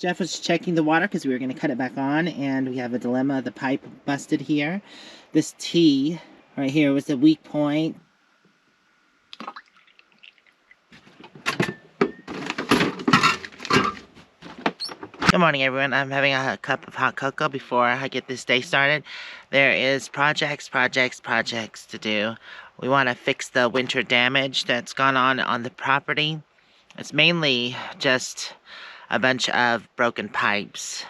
Jeff was checking the water because we were going to cut it back on, and we have a dilemma. The pipe busted here. This T right here was the weak point. Good morning, everyone. I'm having a cup of hot cocoa before I get this day started. There is projects to do. We want to fix the winter damage that's gone on the property. It's mainly just a bunch of broken pipes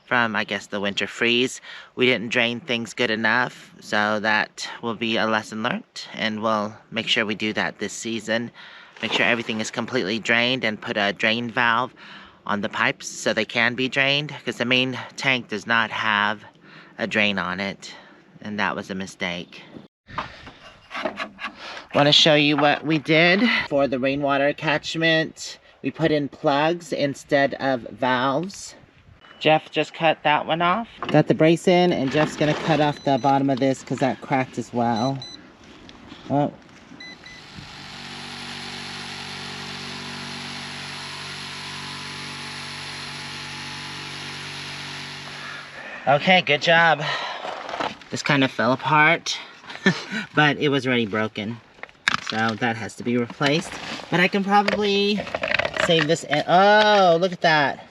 from, I guess, the winter freeze. We didn't drain things good enough, so that will be a lesson learned, and we'll make sure we do that this season. Make sure everything is completely drained and put a drain valve on the pipes so they can be drained, because the main tank does not have a drain on it, and that was a mistake. Want to show you what we did for the rainwater catchment. We put in plugs instead of valves. Jeff just cut that one off. Got the brace in, and Jeff's gonna cut off the bottom of this because that cracked as well. Oh. Okay, good job. This kind of fell apart, but it was already broken. So that has to be replaced. But I can probably save this. Oh, look at that.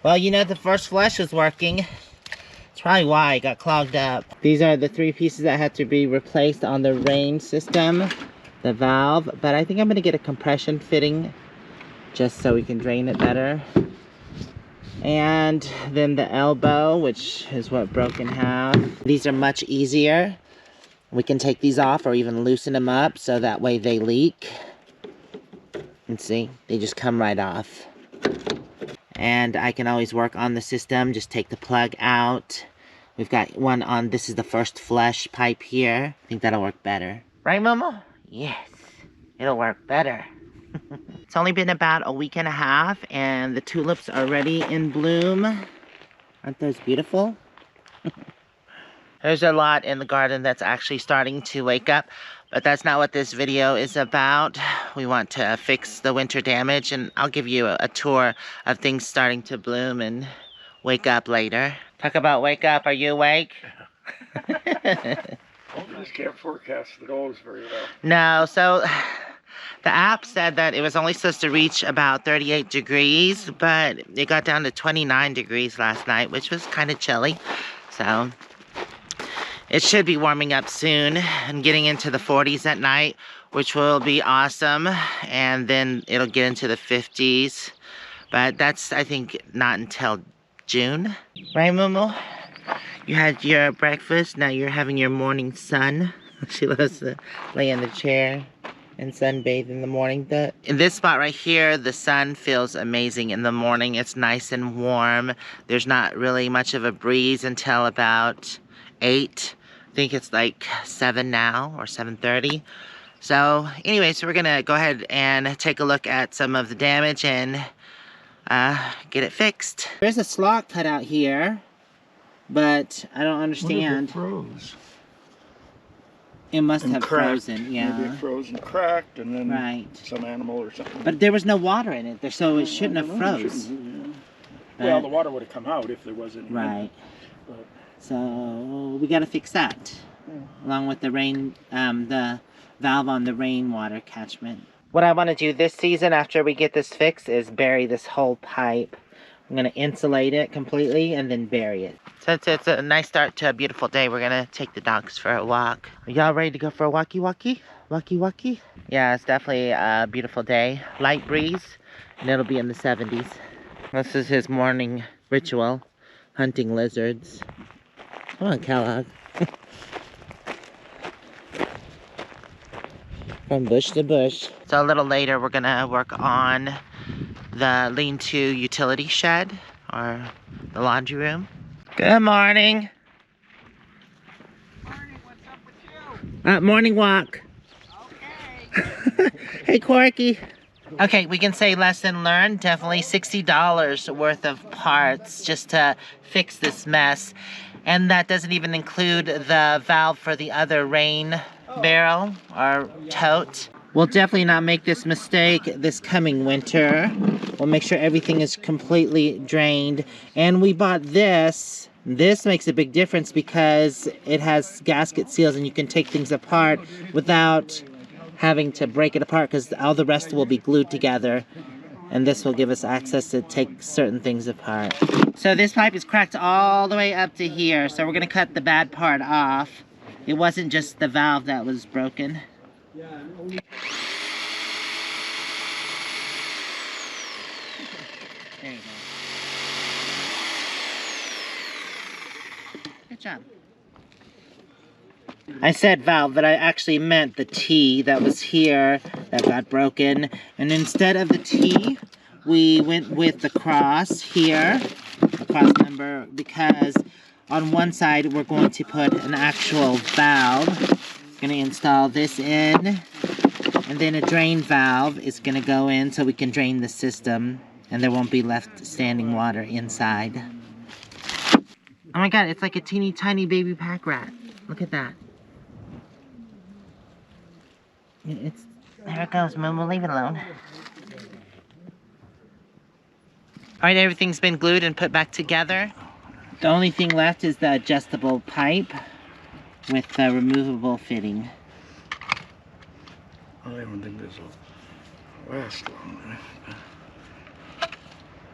Well, you know, the first flush was working. That's probably why it got clogged up. These are the 3 pieces that had to be replaced on the rain system, the valve. But I think I'm gonna get a compression fitting just so we can drain it better. And then the elbow, which is what broke in half. These are much easier. We can take these off or even loosen them up so that way they leak. And see, they just come right off. And I can always work on the system, just take the plug out. We've got one on, this is the first flush pipe here. I think that'll work better. Right, Momo? Yes, it'll work better. It's only been about a week and a half, and the tulips are already in bloom. Aren't those beautiful? There's a lot in the garden that's actually starting to wake up, but that's not what this video is about. We want to fix the winter damage, and I'll give you a tour of things starting to bloom and wake up later. Talk about wake up, are you awake? I just can't forecast the goals very well. No, so the app said that it was only supposed to reach about 38 degrees, but it got down to 29 degrees last night, which was kind of chilly. So it should be warming up soon and getting into the 40s at night, which will be awesome. And then it'll get into the 50s. But that's, I think, not until June. Right, Momo? You had your breakfast, now you're having your morning sun. She loves to lay in the chair and sunbathe in the morning. In this spot right here, the sun feels amazing in the morning. It's nice and warm. There's not really much of a breeze until about 8. I think it's like 7 now, or 7:30. So anyway, so we're gonna go ahead and take a look at some of the damage and get it fixed. There's a slot cut out here, but I don't understand. It froze. It must have cracked. Frozen, yeah. Maybe it froze and cracked, and then right. Some animal or something. But there was no water in it, so it shouldn't have froze. Well, the water would have come out if there was any. Right. But so we got to fix that, along with the rain, the valve on the rainwater catchment. What I want to do this season after we get this fixed is bury this whole pipe. I'm going to insulate it completely and then bury it. Since it's a nice start to a beautiful day, we're going to take the dogs for a walk. Are y'all ready to go for a walkie-walkie? Walkie-walkie? Yeah, it's definitely a beautiful day. Light breeze, and it'll be in the 70s. This is his morning ritual, hunting lizards. Come on, Kellogg. From bush to bush. So a little later, we're going to work on the lean-to utility shed, or the laundry room. Good morning. Morning, what's up with you? Morning walk. Okay. Hey, Corky. Okay, we can say lesson learned. Definitely $60 worth of parts just to fix this mess. And that doesn't even include the valve for the other rain barrel or tote. We'll definitely not make this mistake this coming winter. We'll make sure everything is completely drained. And we bought this. This makes a big difference because it has gasket seals and you can take things apart without having to break it apart because all the rest will be glued together. And this will give us access to take certain things apart. So this pipe is cracked all the way up to here. So we're gonna cut the bad part off. It wasn't just the valve that was broken. There you go. Good job. I said valve, but I actually meant the T that was here that got broken. And instead of the T, we went with the cross here, the cross number, because on one side we're going to put an actual valve. Going to install this in, and then a drain valve is going to go in so we can drain the system, and there won't be left standing water inside. Oh my god, it's like a teeny tiny baby pack rat. Look at that. There it goes, Moo-moo, leave it alone. Alright, everything's been glued and put back together. The only thing left is the adjustable pipe with the removable fitting. I don't think this will last long.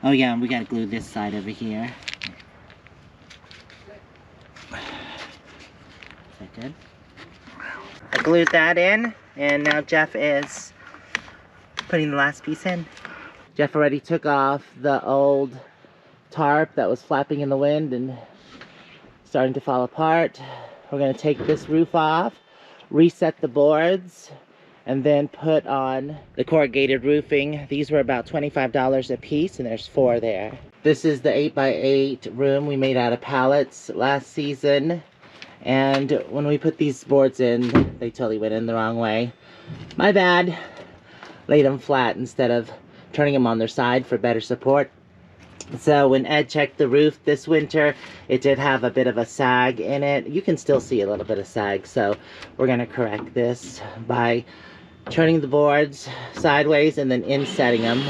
Oh yeah, and we gotta glue this side over here. Is that good? I glued that in, and now Jeff is putting the last piece in. Jeff already took off the old tarp that was flapping in the wind and starting to fall apart. We're going to take this roof off, reset the boards, and then put on the corrugated roofing. These were about $25 a piece, and there's 4 there. This is the 8x8 room we made out of pallets last season. And when we put these boards in, they totally went in the wrong way. My bad. Laid them flat instead of turning them on their side for better support. So when Ed checked the roof this winter, it did have a bit of a sag in it. You can still see a little bit of sag, so we're going to correct this by turning the boards sideways and then insetting them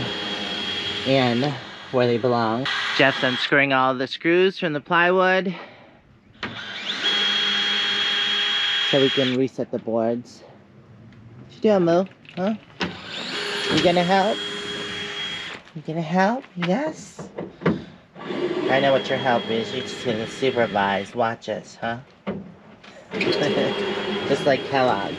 in where they belong. Jeff's unscrewing all the screws from the plywood so we can reset the boards. What you doing, Moo? Huh? You gonna help? You gonna help? Yes? I know what your help is. You're just gonna supervise. Watch us, huh? Just like Kellogg.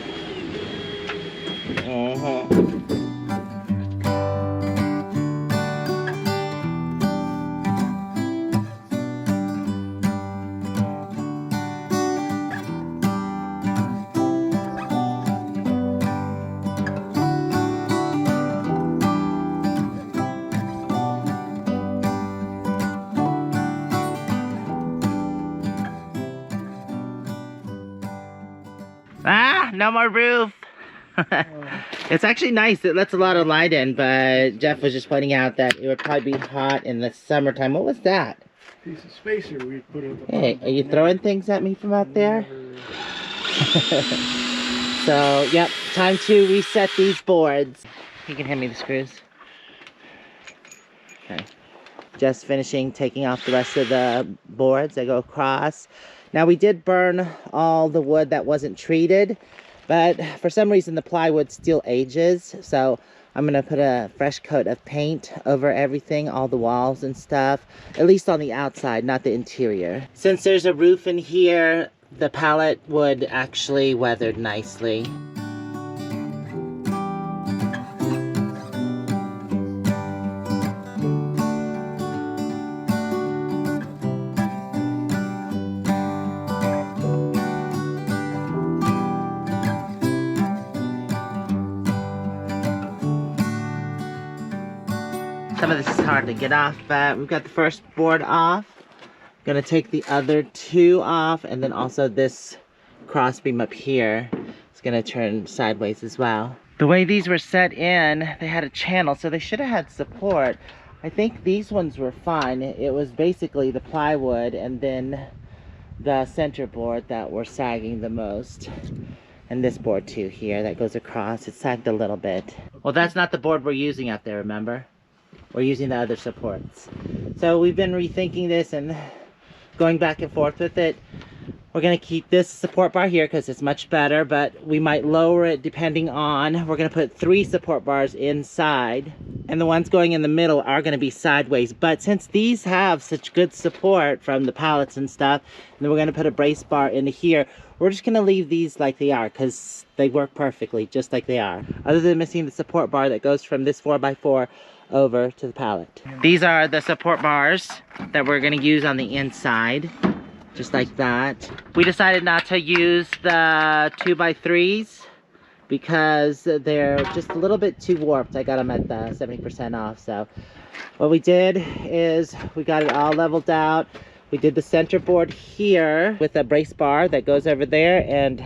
Ah, no more roof. It's actually nice. It lets a lot of light in, but Jeff was just pointing out that it would probably be hot in the summertime. What was that? Piece of spacer we put in the Hey, are you throwing things at me from out there? So, yep, time to reset these boards. You can hand me the screws. Okay. Just finishing taking off the rest of the boards that go across. Now we did burn all the wood that wasn't treated, but for some reason the plywood still ages, so I'm gonna put a fresh coat of paint over everything, all the walls and stuff, at least on the outside, not the interior. Since there's a roof in here, the pallet wood actually weathered nicely. Some of this is hard to get off, but we've got the first board off. Gonna take the other 2 off, and then also this cross beam up here is gonna turn sideways as well. The way these were set in, they had a channel, so they should have had support. I think these ones were fine. It was basically the plywood and then the center board that were sagging the most. And this board too here that goes across, it sagged a little bit. Well, that's not the board we're using out there, remember? we're using the other supports. So we've been rethinking this and going back and forth with it. We're going to keep this support bar here because it's much better, but we might lower it depending on, we're going to put 3 support bars inside, and the ones going in the middle are going to be sideways. But since these have such good support from the pallets and stuff, and then we're going to put a brace bar into here, we're just going to leave these like they are because they work perfectly just like they are, other than missing the support bar that goes from this 4x4 over to the pallet. These are the support bars that we're going to use on the inside. Just like that. We decided not to use the 2x3s because they're just a little bit too warped. I got them at the 70% off. So what we did is we got it all leveled out. We did the center board here with a brace bar that goes over there and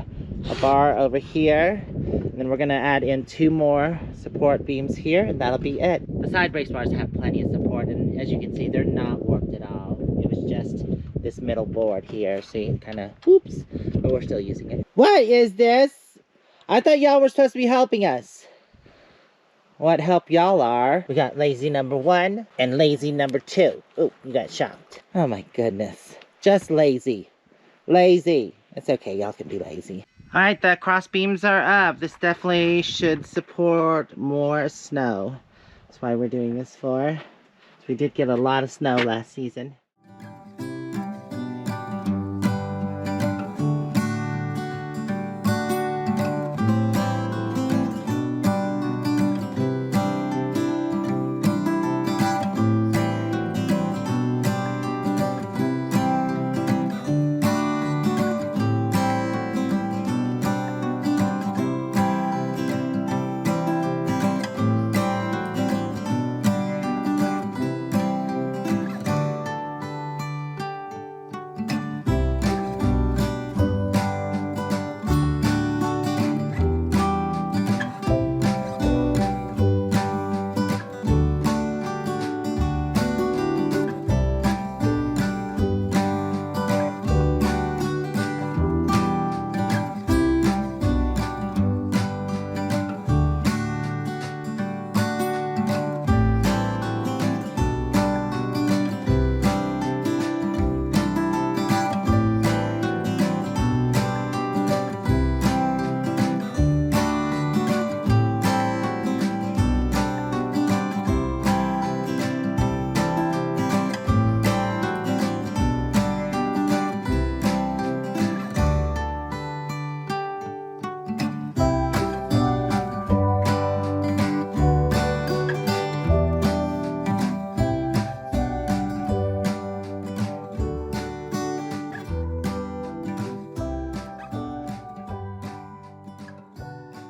a bar over here. And then we're gonna add in 2 more support beams here, and that'll be it. The side brace bars have plenty of support, and as you can see, they're not warped at all. It was just this middle board here, see, kind of, oops, but we're still using it. What is this? I thought y'all were supposed to be helping us. What help y'all are? We got lazy number 1 and lazy number 2. Oh, you got shocked. Oh my goodness. Just lazy. Lazy. It's okay, y'all can be lazy. All right, the cross beams are up. This definitely should support more snow. That's why we're doing this for. We did get a lot of snow last season.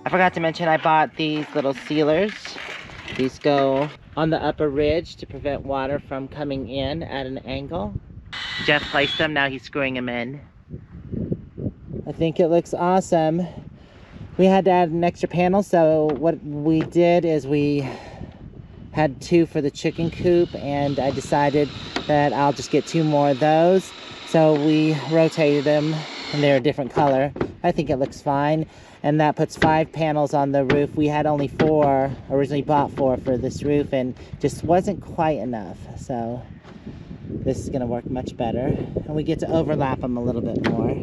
I forgot to mention I bought these little sealers. These go on the upper ridge to prevent water from coming in at an angle. Jeff placed them, now he's screwing them in. I think it looks awesome. We had to add an extra panel, so what we did is we had 2 for the chicken coop, and I decided that I'll just get 2 more of those. So we rotated them, and they're a different color. I think it looks fine. And that puts 5 panels on the roof. We had only 4, originally bought 4 for this roof, and just wasn't quite enough. So this is gonna work much better. And we get to overlap them a little bit more.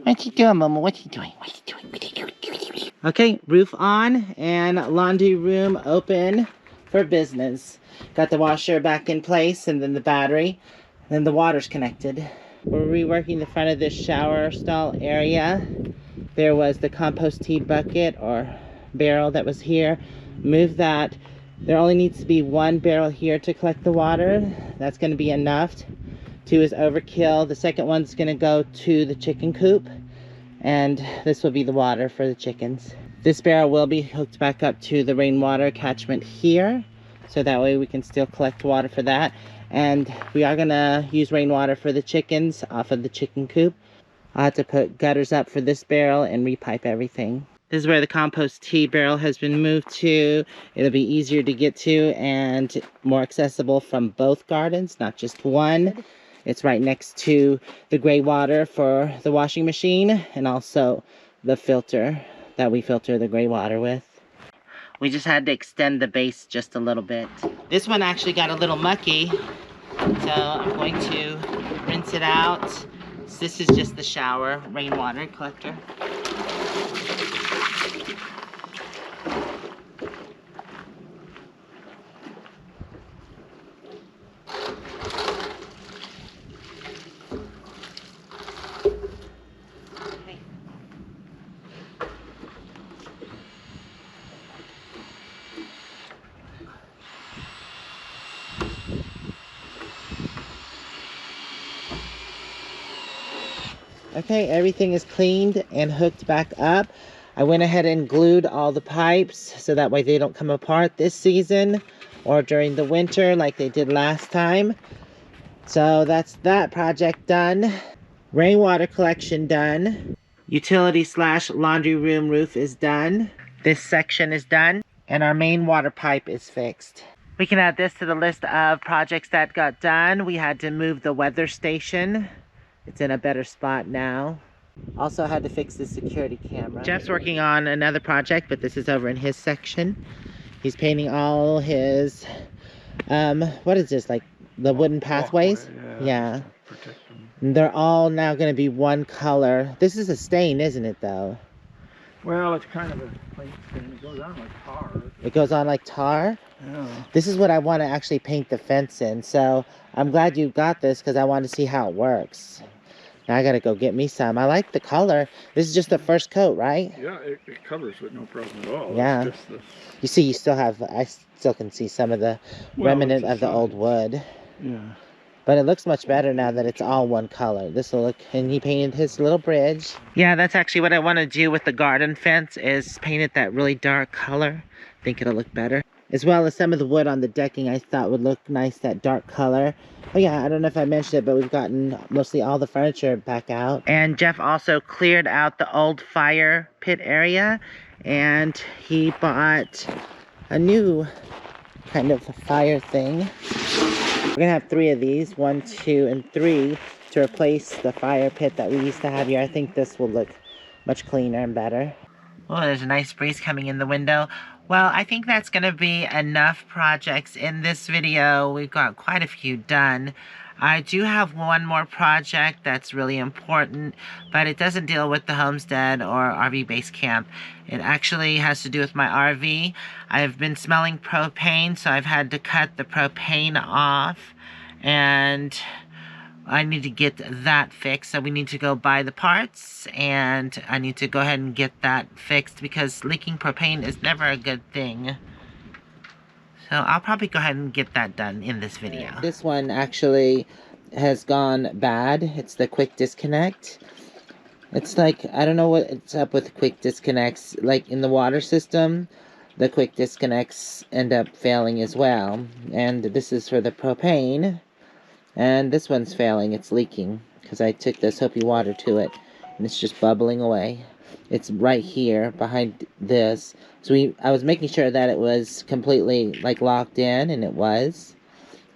What's he doing, Momo? What's he doing? What's he doing? What's he doing? Okay, roof on and laundry room open for business. Got the washer back in place, and then the battery, and then the water's connected. We're reworking the front of this shower stall area. There was the compost tea bucket or barrel that was here. Move that. There only needs to be 1 barrel here to collect the water. That's going to be enough. 2 is overkill. The second one's going to go to the chicken coop, and this will be the water for the chickens. This barrel will be hooked back up to the rainwater catchment here, so that way we can still collect water for that. And we are going to use rainwater for the chickens off of the chicken coop. I'll have to put gutters up for this barrel and repipe everything. This is where the compost tea barrel has been moved to. It'll be easier to get to and more accessible from both gardens, not just one. It's right next to the gray water for the washing machine, and also the filter that we filter the gray water with. We just had to extend the base just a little bit. This one actually got a little mucky, so I'm going to rinse it out. So this is just the shower rainwater collector. Okay, everything is cleaned and hooked back up. I went ahead and glued all the pipes so that way they don't come apart this season or during the winter like they did last time. So that's that project done. Rainwater collection done. Utility / laundry room roof is done. This section is done. And our main water pipe is fixed. We can add this to the list of projects that got done. We had to move the weather station. It's in a better spot now. Also had to fix the security camera. Jeff's working on another project, but this is over in his section. He's painting all his, what is this, like the wooden pathways? Yeah. They're all now going to be one color. This is a stain, isn't it, though? Well, it's kind of a paint stain. It goes on like tar. It goes on like tar? Yeah. This is what I want to actually paint the fence in. So I'm glad you got this because I want to see how it works. Now I got to go get me some. I like the color. This is just the first coat, right? Yeah, it covers with no problem at all. Yeah. It's just the... You see, you still have, I still can see some of the remnant of the old wood. Yeah. But it looks much better now that it's all one color. This will look, and he painted his little bridge. Yeah, that's actually what I want to do with the garden fence is paint it that really dark color. I think it'll look better. As well as some of the wood on the decking I thought would look nice, that dark color. Oh yeah, I don't know if I mentioned it, but we've gotten mostly all the furniture back out. And Jeff also cleared out the old fire pit area, and he bought a new kind of fire thing. We're gonna have 3 of these, 1, 2, and 3, to replace the fire pit that we used to have here. I think this will look much cleaner and better. Oh, there's a nice breeze coming in the window. Well, I think that's gonna be enough projects in this video. We've got quite a few done. I do have one more project that's really important, but it doesn't deal with the homestead or RV base camp. It actually has to do with my RV. I've been smelling propane, so I've had to cut the propane off, and I need to get that fixed. So we need to go buy the parts, and I need to go ahead and get that fixed because leaking propane is never a good thing. So I'll probably go ahead and get that done in this video. This one actually has gone bad. It's the quick disconnect. It's like, I don't know what's up with quick disconnects. Like in the water system, the quick disconnects end up failing as well. And this is for the propane. And this one's failing. It's leaking because I took the soapy water to it. And it's just bubbling away. It's right here behind this. So I was making sure that it was completely like locked in, and it was.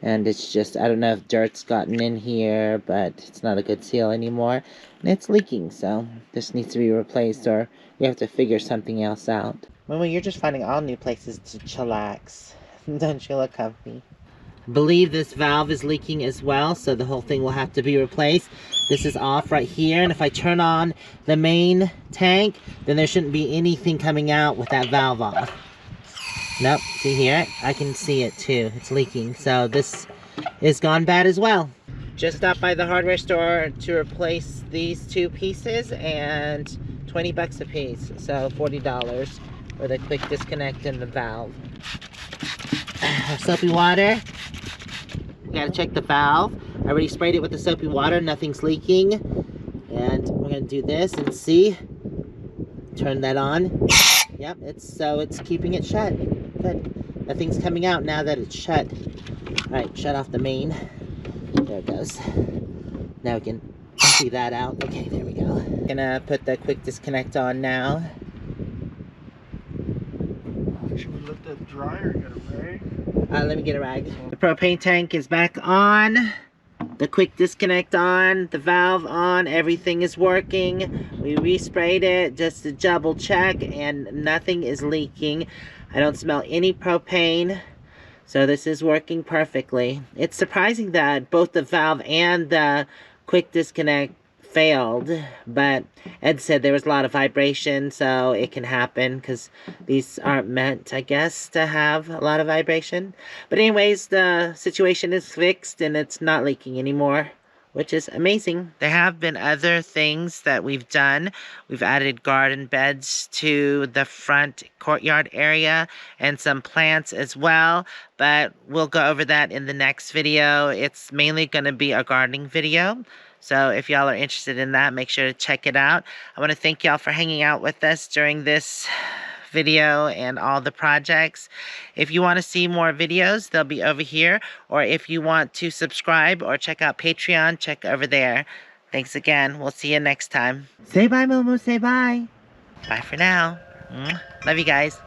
And it's just, I don't know if dirt's gotten in here, but it's not a good seal anymore. And it's leaking, so this needs to be replaced, or we have to figure something else out. Well, you're just finding all new places to chillax. Don't you look comfy? I believe this valve is leaking as well, so the whole thing will have to be replaced. This is off right here, and if I turn on the main tank, then there shouldn't be anything coming out with that valve off. Nope, see here? I can see it too. It's leaking, so this is gone bad as well. Just stopped by the hardware store to replace these 2 pieces, and 20 bucks a piece, so $40 for the quick disconnect and the valve. Soapy water. We gotta check the valve. I already sprayed it with the soapy water, nothing's leaking. And we're gonna do this and see. Turn that on. Yep, it's keeping it shut. Good. Nothing's coming out now that it's shut. Alright, shut off the main. There it goes. Now we can empty that out. Okay, there we go. Gonna put the quick disconnect on now. Should we let that dry or get a rag? Let me get a rag. The propane tank is back on. The quick disconnect on. The valve on. Everything is working. We resprayed it just to double check, and nothing is leaking. I don't smell any propane. So this is working perfectly. It's surprising that both the valve and the quick disconnect failed, but Ed said there was a lot of vibration, so it can happen because these aren't meant, I guess, to have a lot of vibration. But anyways, the situation is fixed and it's not leaking anymore, which is amazing. There have been other things that we've done. We've added garden beds to the front courtyard area and some plants as well, but we'll go over that in the next video. It's mainly going to be a gardening video. So if y'all are interested in that, make sure to check it out. I want to thank y'all for hanging out with us during this video and all the projects. If you want to see more videos, they'll be over here. Or if you want to subscribe or check out Patreon, check over there. Thanks again. We'll see you next time. Say bye, Moo-moo. Say bye. Bye for now. Love you guys.